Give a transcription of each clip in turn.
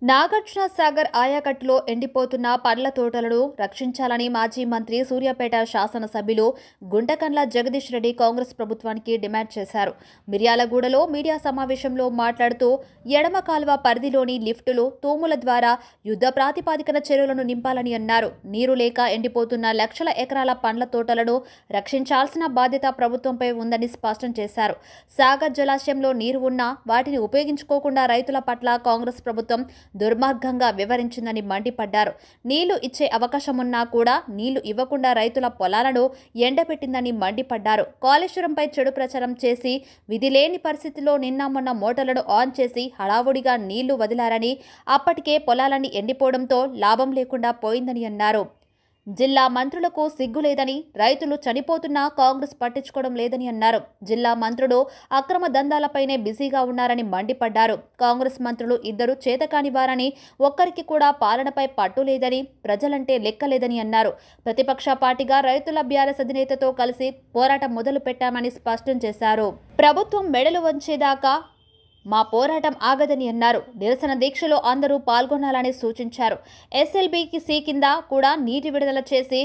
నాగార్జున సాగర్ ఆయకట్టులో ఎండిపోతున్న పండ్ల తోటలను రక్షించాలని మాజీ మంత్రి సూర్యాపేట శాసనసభ్యులు గుంటకండ్ల జగదీష్ రెడ్డి కాంగ్రెస్ ప్రభుత్వానికి డిమాండ్ చేశారు. మిర్యాలగూడలో మీడియా సమావేశంలో మాట్లాడుతూ ఎడమ కాల్వ పరిధిలోని లిఫ్టులు తూముల ద్వారా యుద్ధ ప్రాతిపదికన చెరువులను నింపాలని అన్నారు. నీరు లేక ఎండిపోతున్న లక్షల ఎకరాల పండ్ల తోటలను రక్షించాల్సిన బాధ్యత ప్రభుత్వంపై ఉందని స్పష్టం చేశారు. సాగర్ జలాశయంలో నీరు ఉన్నా వాటిని ఉపయోగించుకోకుండా రైతుల పట్ల కాంగ్రెస్ ప్రభుత్వం దుర్మార్గంగా వివరించిందని మండిపడ్డారు. నీళ్లు ఇచ్చే అవకాశమున్నా కూడా నీళ్లు ఇవ్వకుండా రైతుల పొలాలను ఎండబెట్టిందని మండిపడ్డారు. కాళేశ్వరంపై చెడు ప్రచారం చేసి విధిలేని పరిస్థితిలో నిన్న మొన్న మోటార్లను ఆన్ చేసి హడావుడిగా నీళ్లు వదిలారని, అప్పటికే పొలాలన్నీ ఎండిపోవడంతో లాభం లేకుండా పోయిందని అన్నారు. జిల్లా మంత్రులకు సిగ్గు లేదని, రైతులు చనిపోతున్నా కాంగ్రెస్ పట్టించుకోవడం లేదని అన్నారు. జిల్లా మంత్రులు అక్రమ దందాలపైనే బిజీగా ఉన్నారని మండిపడ్డారు. కాంగ్రెస్ మంత్రులు ఇద్దరు చేతకాని వారని, ఒక్కరికి కూడా పాలనపై పట్టు లేదని, ప్రజలంటే లెక్కలేదని అన్నారు. ప్రతిపక్ష పార్టీగా రైతుల బీఆర్ఎస్ అధినేతతో కలిసి పోరాటం మొదలు పెట్టామని స్పష్టం చేశారు. ప్రభుత్వం మెడలు వంచేదాకా మా పోరాటం ఆగదని అన్నారు. నిరసన దీక్షలో అందరూ పాల్గొనాలని సూచించారు. SLBC కింద కూడా నీటి విడుదల చేసి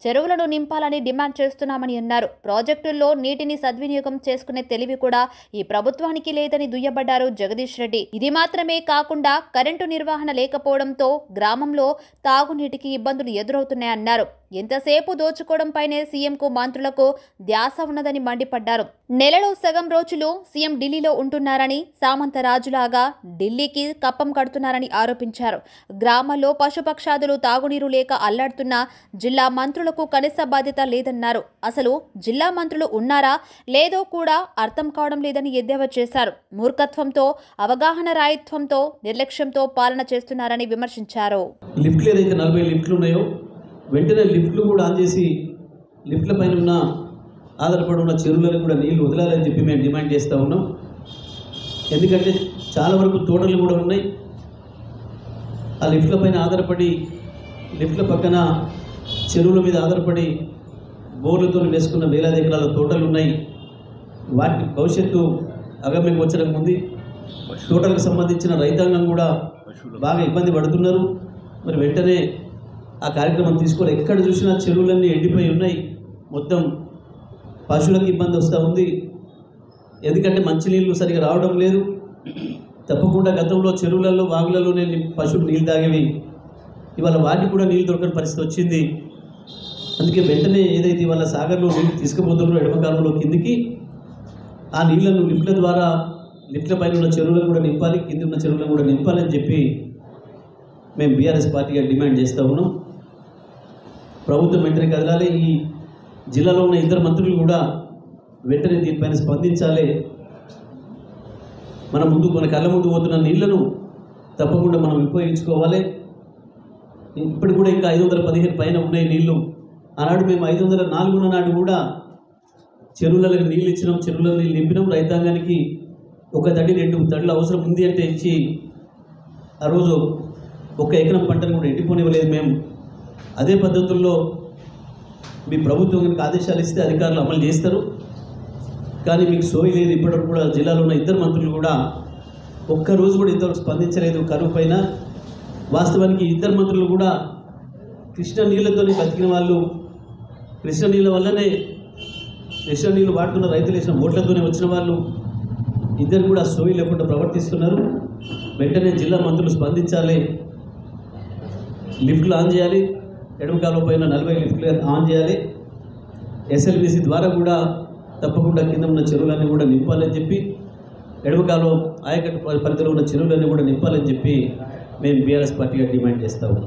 చెరువులను నింపాలని డిమాండ్ చేస్తున్నామని అన్నారు. ప్రాజెక్టుల్లో నీటిని సద్వినియోగం చేసుకునే తెలివి కూడా ఈ ప్రభుత్వానికి లేదని దుయ్యబడ్డారు జగదీష్ రెడ్డి. ఇది మాత్రమే కాకుండా కరెంటు నిర్వహణ లేకపోవడంతో గ్రామంలో తాగునీటికి ఇబ్బందులు ఎదురవుతున్నాయన్నారు. ఎంతసేపు దోచుకోవడంపైనే సీఎంకు మంత్రులకు ధ్యాస ఉన్నదని మండిపడ్డారు. నెలలో సగం రోజులు సీఎం ఢిల్లీలో ఉంటున్నారని, సామంతరాజులాగా ఢిల్లీకి కప్పం కడుతున్నారని ఆరోపించారు. గ్రామాల్లో పశుపక్షాదులు తాగునీరు లేక అల్లాడుతున్న జిల్లా మంత్రులకు కనీస బాధ్యత లేదన్నారు. అసలు జిల్లా మంత్రులు ఉన్నారా లేదో కూడా అర్థం కావడం లేదని ఎద్దేవా చేశారు. మూర్ఖత్వంతో, అవగాహన రాహిత్యంతో, నిర్లక్ష్యంతో పాలన చేస్తున్నారని విమర్శించారు. వెంటనే లిఫ్ట్లు కూడా ఆన్ చేసి లిఫ్ట్ల పైన ఉన్న ఆధారపడి ఉన్న చెరువులను కూడా నీళ్లు వదలాలని చెప్పి మేము డిమాండ్ చేస్తూ ఉన్నాం. ఎందుకంటే చాలా వరకు తోటలు కూడా ఉన్నాయి. ఆ లిఫ్ట్ల పైన ఆధారపడి, లిఫ్ట్ల పక్కన చెరువుల మీద ఆధారపడి బోర్లతో వేసుకున్న వేలాది ఎకరాల తోటలు ఉన్నాయి. వాటి భవిష్యత్తు అగమ్య గోచరంగా ఉంది. తోటలకు సంబంధించిన రైతాంగం కూడా బాగా ఇబ్బంది పడుతున్నారు. మరి వెంటనే ఆ కార్యక్రమం తీసుకోవాలి. ఎక్కడ చూసినా చెరువులన్నీ ఎండిపోయి ఉన్నాయి. మొత్తం పశువులకు ఇబ్బంది వస్తూ ఉంది. ఎందుకంటే మంచినీళ్ళు సరిగా రావడం లేదు. తప్పకుండా గతంలో చెరువులలో, వాగులలోనే పశువులు నీళ్ళు తాగేవి. ఇవాళ వాటికి కూడా నీళ్ళు దొరకని పరిస్థితి వచ్చింది. అందుకే వెంటనే ఏదైతే ఇవాళ సాగర్లో నీళ్ళు తీసుకుపోతున్నారో ఎడమకాలంలో కిందికి, ఆ నీళ్లను లిఫ్ట్ల ద్వారా, లిఫ్ట్ల పైన ఉన్న చెరువులను కూడా నింపాలి, కింద ఉన్న చెరువులను కూడా నింపాలని చెప్పి మేము బీఆర్ఎస్ పార్టీగా డిమాండ్ చేస్తూ ఉన్నాం. ప్రభుత్వం వెంటనే కదలాలి. ఈ జిల్లాలో ఉన్న ఇద్దరు మంత్రులు కూడా వెంటనే దీనిపైన స్పందించాలి. మన కళ్ళ ముందు పోతున్న నీళ్లను తప్పకుండా మనం ఉపయోగించుకోవాలి. ఇప్పటికి కూడా ఇంకా 515 పైన ఉన్నాయి నీళ్లు. ఆనాడు మేము 504 నాడు కూడా చెరువులకు నీళ్ళు ఇచ్చినాం, చెరువుల నీళ్ళు నింపినాం. రైతాంగానికి ఒక తడి 2 తడులు అవసరం ఉంది అంటే ఇచ్చి ఆ రోజు 1 ఎకరం పంటను కూడా ఎండిపోనివ్వలేదు మేము. అదే పద్ధతుల్లో మీ ప్రభుత్వం కనుక ఆదేశాలు ఇస్తే అధికారులు అమలు చేస్తారు. కానీ మీకు సోయి లేదు. ఇప్పటివరకు కూడా జిల్లాలో ఉన్న ఇద్దరు మంత్రులు కూడా ఒక్కరోజు కూడా ఇంతవరకు స్పందించలేదు కరువు పైన. వాస్తవానికి ఇద్దరు మంత్రులు కూడా కృష్ణ నీళ్ళతోనే బతికిన వాళ్ళు. కృష్ణ నీళ్ళ వల్లనే, కృష్ణ నీళ్ళు వాడుతున్న రైతులు వేసిన ఓట్లతోనే వచ్చిన వాళ్ళు. ఇద్దరు కూడా సోయి లేకుండా ప్రవర్తిస్తున్నారు. వెంటనే జిల్లా మంత్రులు స్పందించాలి. లిఫ్ట్లు ఆన్ చేయాలి. ఎడమకాలం పైన 40 లిఫ్ట్లు ఆన్ చేయాలి. SLBC ద్వారా కూడా తప్పకుండా కింద ఉన్న చెరువులన్నీ కూడా నింపాలని చెప్పి, ఎడమకాలం ఆయకట్టు పరిధిలో ఉన్న చెరువులన్నీ కూడా నింపాలని చెప్పి మేము బీఆర్ఎస్ పార్టీగా డిమాండ్ చేస్తాము.